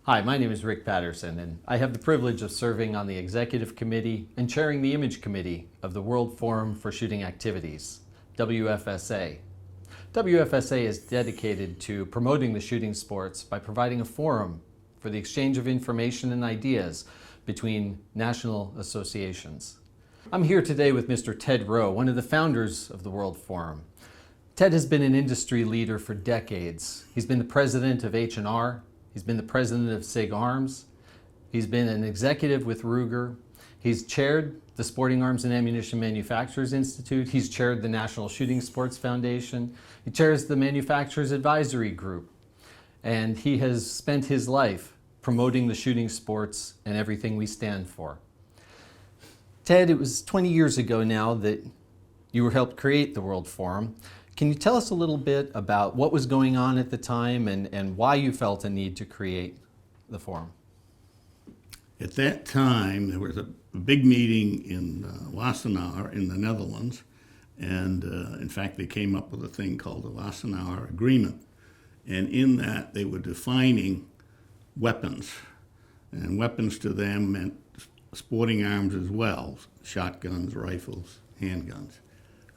Hi, my name is Rick Patterson, and I have the privilege of serving on the Executive Committee and chairing the Image Committee of the World Forum for Shooting Activities, WFSA. WFSA is dedicated to promoting the shooting sports by providing a forum for the exchange of information and ideas between national associations. I'm here today with Mr. Ted Rowe, one of the founders of the World Forum. Ted has been an industry leader for decades. He's been the president of H&R. He's been the president of SIG Arms. He's been an executive with Ruger. He's chaired the Sporting Arms and Ammunition Manufacturers Institute. He's chaired the National Shooting Sports Foundation. He chairs the Manufacturers Advisory Group. And he has spent his life promoting the shooting sports and everything we stand for. Ted, it was 20 years ago now that you helped create the World Forum. Can you tell us a little bit about what was going on at the time and why you felt a need to create the forum? At that time, there was a big meeting in Wassenaar in the Netherlands, and in fact, they came up with a thing called the Wassenaar Agreement. And in that, they were defining weapons, and weapons to them meant sporting arms as well, shotguns, rifles, handguns.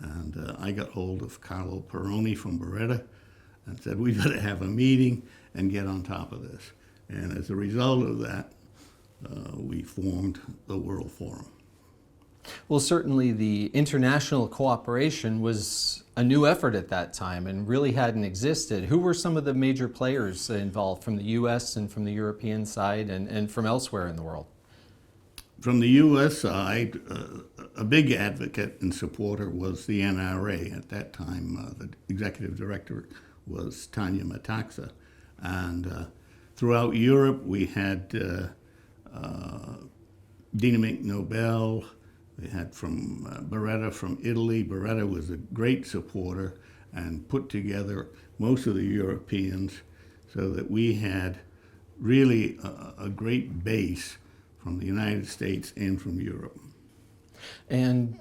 And I got hold of Carlo Peroni from Beretta and said, we better have a meeting and get on top of this. And as a result of that, we formed the World Forum. Well, certainly the international cooperation was a new effort at that time and really hadn't existed. Who were some of the major players involved from the U.S. and from the European side and from elsewhere in the world? From the U.S. side, a big advocate and supporter was the NRA. At that time, the executive director was Tanya Metaxa. And throughout Europe, we had Dynamic Nobel. We had from Beretta from Italy. Beretta was a great supporter and put together most of the Europeans so that we had really a great base from the United States and from Europe. And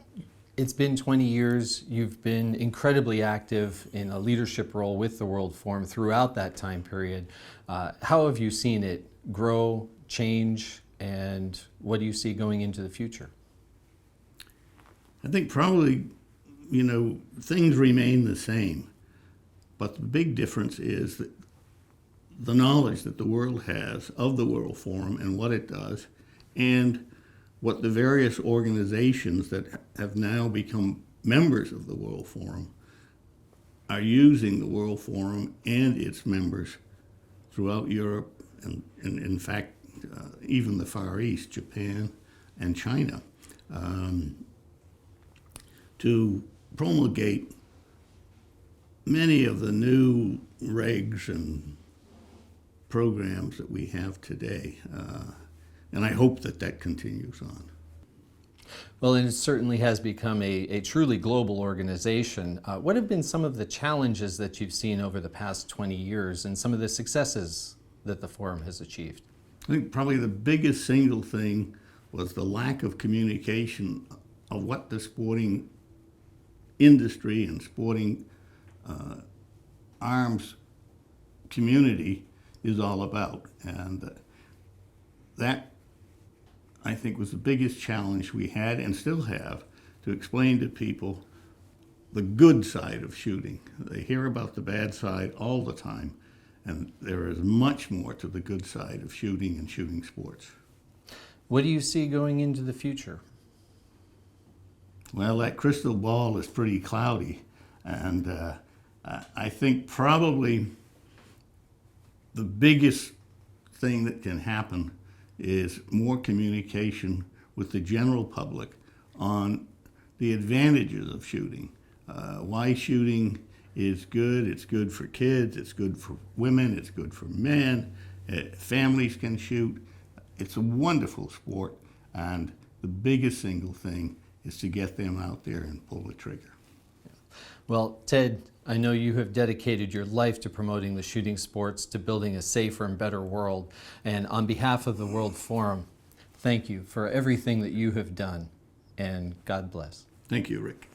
it's been 20 years. You've been incredibly active in a leadership role with the World Forum throughout that time period. How have you seen it grow, change, and what do you see going into the future? I think probably, things remain the same, but the big difference is that the knowledge that the world has of the World Forum and what it does, and what the various organizations that have now become members of the World Forum are using the World Forum and its members throughout Europe and in fact, even the Far East, Japan and China, to promulgate many of the new regs and programs that we have today. And I hope that that continues on. Well, and it certainly has become a truly global organization. What have been some of the challenges that you've seen over the past 20 years and some of the successes that the Forum has achieved? I think probably the biggest single thing was the lack of communication of what the sporting industry and sporting arms community is all about. And that, I think, was the biggest challenge we had and still have to explain to people the good side of shooting. They hear about the bad side all the time, and there is much more to the good side of shooting and shooting sports. What do you see going into the future? Well, that crystal ball is pretty cloudy, and I think probably the biggest thing that can happen is more communication with the general public on the advantages of shooting, why shooting is good. It's good for kids, it's good for women, it's good for men, families can shoot. It's a wonderful sport, and the biggest single thing is to get them out there and pull the trigger. Well, Ted, I know you have dedicated your life to promoting the shooting sports, to building a safer and better world. And on behalf of the World Forum, thank you for everything that you have done, and God bless. Thank you, Rick.